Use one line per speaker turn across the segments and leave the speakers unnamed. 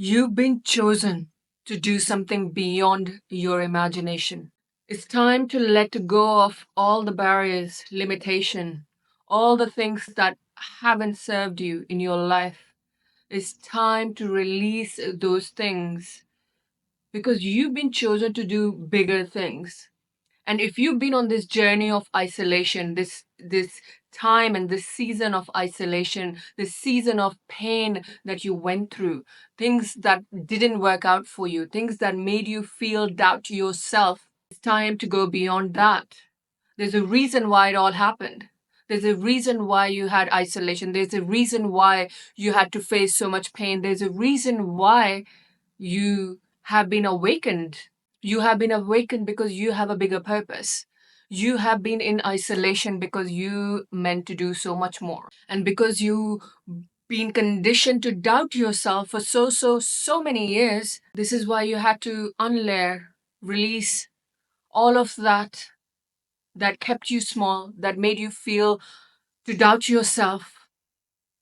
You've been chosen to do something beyond your imagination. It's time to let go of all the barriers, limitation, all the things that haven't served you in your life. It's time to release those things because you've been chosen to do bigger things. And if you've been on this journey of isolation, this time and this season of isolation, this season of pain that you went through, things that didn't work out for you, things that made you feel doubt yourself, it's time to go beyond that. There's a reason why it all happened. There's a reason why you had isolation. There's a reason why you had to face so much pain. There's a reason why you have been awakened. You have been awakened because you have a bigger purpose. You have been in isolation because you meant to do so much more. And because you been conditioned to doubt yourself for so many years, this is why you had to unlayer, release all of that kept you small, that made you feel to doubt yourself.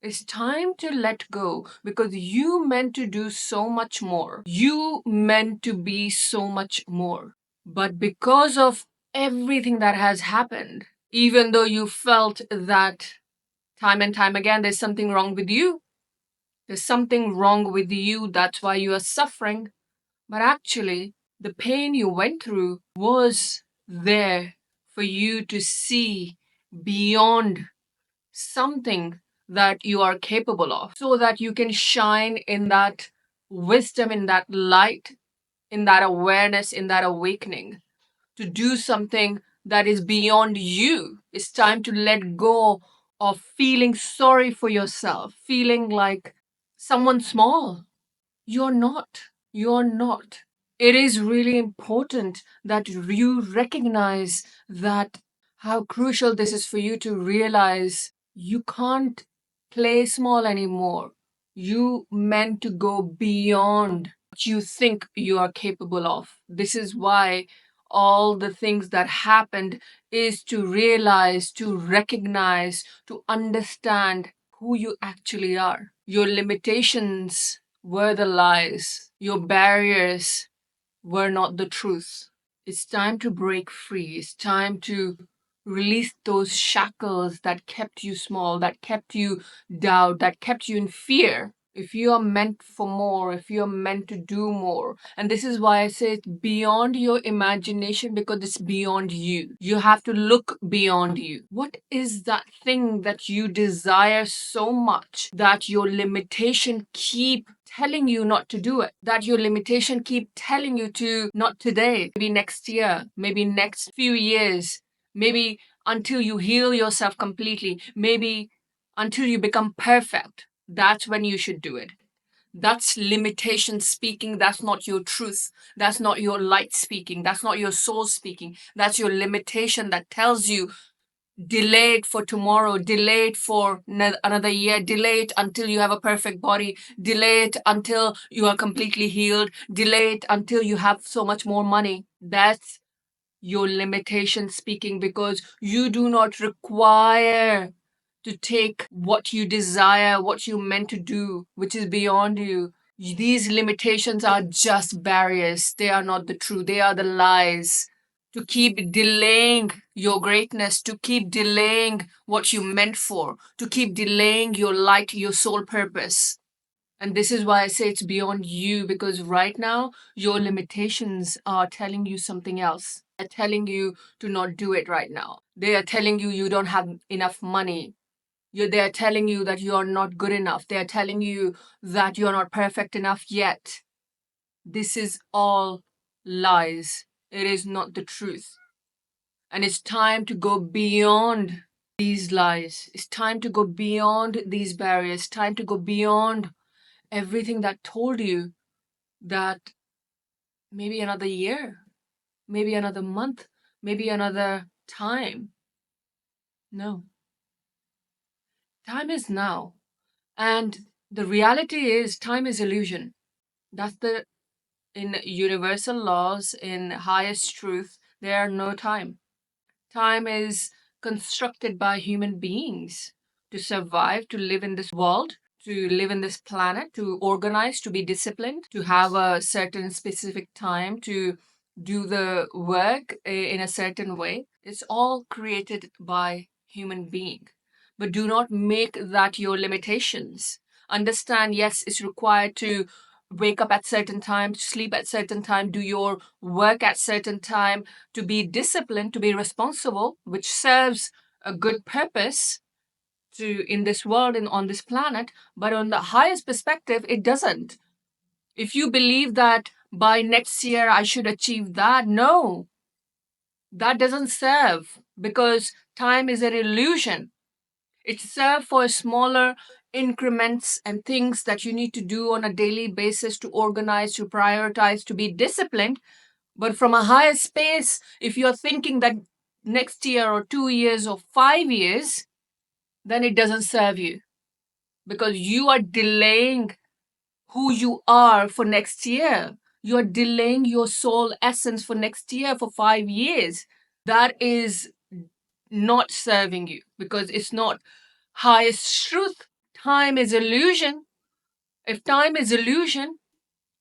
It's time to let go because you meant to do so much more. You meant to be so much more. But because of everything that has happened, even though you felt that time and time again, there's something wrong with you. There's something wrong with you. That's why you are suffering. But actually, the pain you went through was there for you to see beyond something that you are capable of so that you can shine in that wisdom, in that light, in that awareness, in that awakening to do something that is beyond you. It's time to let go of feeling sorry for yourself, feeling like someone small. You're not. You're not. It is really important that you recognize that how crucial this is for you to realize you can't play small anymore. You meant to go beyond what you think you are capable of. This is why all the things that happened is to realize, to recognize, to understand who you actually are. Your limitations were the lies. Your barriers were not the truth. It's time to break free. It's time to release those shackles that kept you small, that kept you down, that kept you in fear. If you are meant for more, if you're meant to do more. And this is why I say it's beyond your imagination because it's beyond you. You have to look beyond you. What is that thing that you desire so much that your limitation keep telling you not to do it? That your limitation keep telling you to not today, maybe next year, maybe next few years, maybe until you heal yourself completely, maybe until you become perfect. That's when you should do it. That's limitation speaking. That's not your truth. That's not your light speaking. That's not your soul speaking. That's your limitation that tells you delay it for tomorrow, delay it for another year, delay it until you have a perfect body, delay it until you are completely healed, delay it until you have so much more money. That's your limitation speaking because you do not require to take what you desire, what you meant to do, which is beyond you. These limitations are just barriers. They are not the truth. They are the lies. To keep delaying your greatness, to keep delaying what you meant for, to keep delaying your light, your soul purpose. And this is why I say it's beyond you because right now, your limitations are telling you something else. They're telling you to not do it right now. They are telling you you don't have enough money. They are telling you that you are not good enough. They are telling you that you are not perfect enough yet. This is all lies. It is not the truth. And it's time to go beyond these lies. It's time to go beyond these barriers. Time to go beyond everything that told you that maybe another year, maybe another month, maybe another time. No. Time is now. And the reality is time is illusion. That's the in universal laws, in highest truth, there are no time. Time is constructed by human beings to survive, to live in this world. to live in this planet, to organize, to be disciplined, to have a certain specific time to do the work in a certain way. It's all created by human being. But do not make that your limitations. Understand, yes, it's required to wake up at certain time, sleep at certain time, do your work at certain time, to be disciplined, to be responsible, which serves a good purpose to in this world and on this planet, but on the highest perspective it doesn't. If you believe that by next year I should achieve that, no, that doesn't serve, because time is an illusion. It's served for smaller increments and things that you need to do on a daily basis, to organize, to prioritize, to be disciplined. But from a higher space, if you're thinking that next year or 2 years or 5 years, then it doesn't serve you, because you are delaying who you are for next year. You're delaying your soul essence for next year, for 5 years. That is not serving you, because it's not highest truth. Time is illusion. If time is illusion,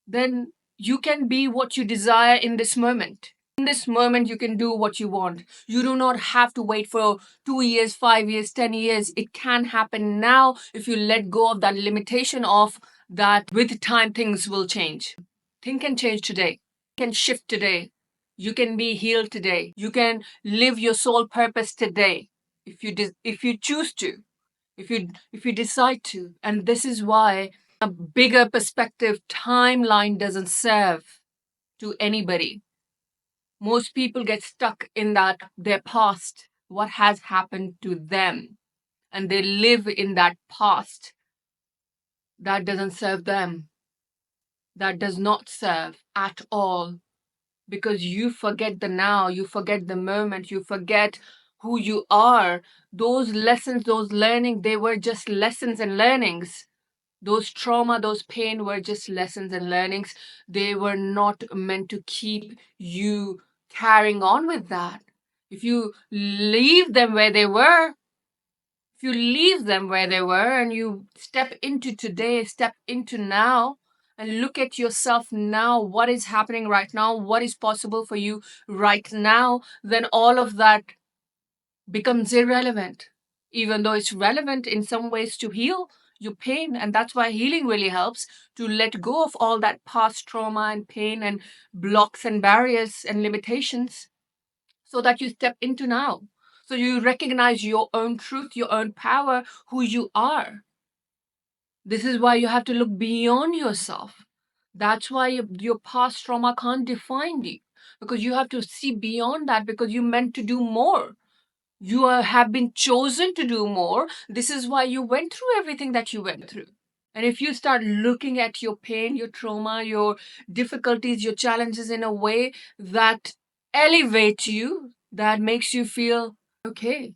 then you can be what you desire in this moment. In this moment, you can do what you want. You do not have to wait for 2 years, 5 years, 10 years. It can happen now if you let go of that limitation of that with time things will change. Things can change today, can shift today. You can be healed today. You can live your soul purpose today if you choose to, if you decide to. And this is why a bigger perspective timeline doesn't serve to anybody. Most people get stuck in that their past, what has happened to them, and they live in that past. That doesn't serve them. That does not serve at all, because you forget the now, you forget the moment, you forget who you are. Those lessons, those learning, they were just lessons and learnings. Those trauma, those pain were just lessons and learnings. They were not meant to keep you carrying on with that. If you leave them where they were, if you leave them where they were and you step into today, step into now, and look at yourself now, what is happening right now, what is possible for you right now, then all of that becomes irrelevant, even though it's relevant in some ways to heal your pain. And that's why healing really helps, to let go of all that past trauma and pain and blocks and barriers and limitations, so that you step into now. So you recognize your own truth, your own power, who you are. This is why you have to look beyond yourself. That's why your past trauma can't define you, because you have to see beyond that, because you're meant to do more. You have been chosen to do more. This is why you went through everything that you went through. And if you start looking at your pain, your trauma, your difficulties, your challenges in a way that elevates you, that makes you feel okay,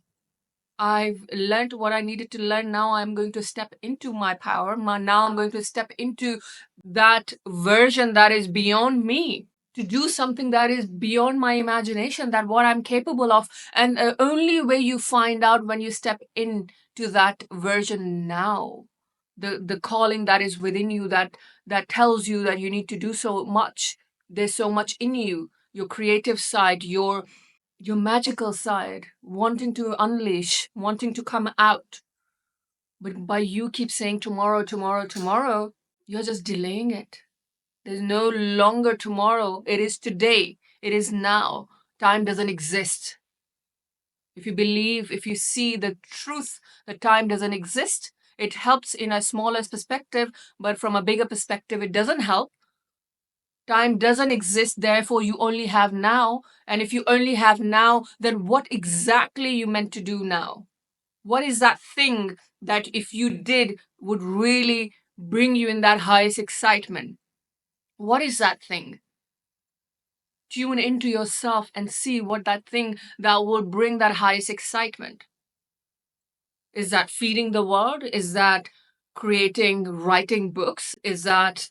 I've learned what I needed to learn. Now I'm going to step into my power. Now I'm going to step into that version that is beyond me, to do something that is beyond my imagination, that what I'm capable of. And only way you find out when you step into that version now. The calling that is within you, that tells you that you need to do so much. There's so much in you, your creative side, your magical side, wanting to unleash, wanting to come out. But by you keep saying tomorrow, tomorrow, tomorrow, you're just delaying it. There's no longer tomorrow. It is today. It is now. Time doesn't exist. If you believe, if you see the truth that time doesn't exist, it helps in a smaller perspective, but from a bigger perspective, it doesn't help. Time doesn't exist, therefore you only have now. And if you only have now, then what exactly you meant to do now? What is that thing that if you did would really bring you in that highest excitement? What is that thing? Tune into yourself and see what that thing that will bring that highest excitement. Is that feeding the world? Is that writing books? Is that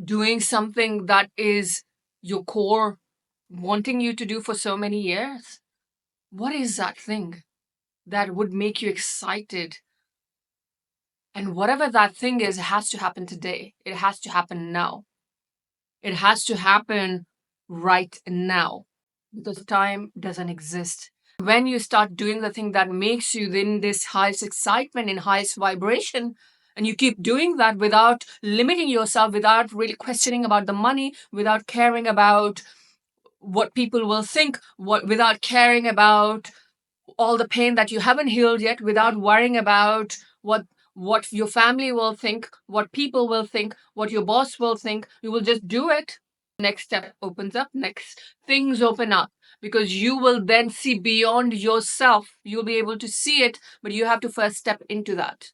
doing something that is your core wanting you to do for so many years? What is that thing that would make you excited And whatever that thing is, it has to happen today. It has to happen now. It has to happen right now because time doesn't exist. When you start doing the thing that makes you in this highest excitement, in highest vibration, and you keep doing that without limiting yourself, without really questioning about the money, without caring about what people will think, without caring about all the pain that you haven't healed yet, without worrying about what your family will think, what people will think, what your boss will think. You will just do it. Next step opens up, next things open up, because you will then see beyond yourself. You'll be able to see it, but you have to first step into that.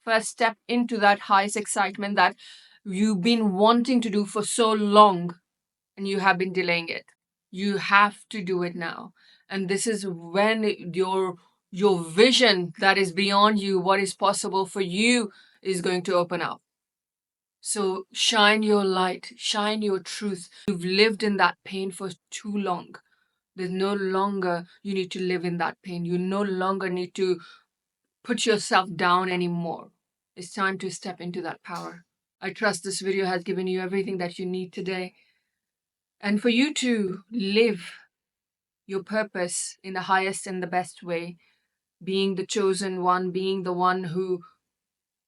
First step into that highest excitement that you've been wanting to do for so long and you have been delaying it. You have to do it now. And this is when your vision that is beyond you, what is possible for you, is going to open up. So shine your light, shine your truth. You've lived in that pain for too long. There's no longer you need to live in that pain. You no longer need to put yourself down anymore. It's time to step into that power. I trust this video has given you everything that you need today. And for you to live your purpose in the highest and the best way, being the chosen one, being the one who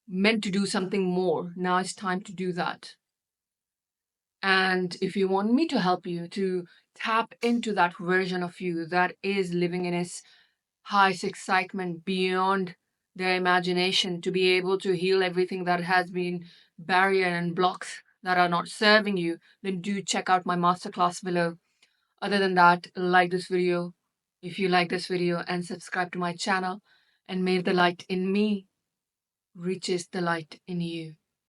meant to do something more. Now it's time to do that. And if you want me to help you to tap into that version of you that is living in its highest excitement beyond their imagination, to be able to heal everything that has been barrier and blocks that are not serving you, then do check out my masterclass below. Other than that, like this video if you like this video and subscribe to my channel, and may the light in me reaches the light in you.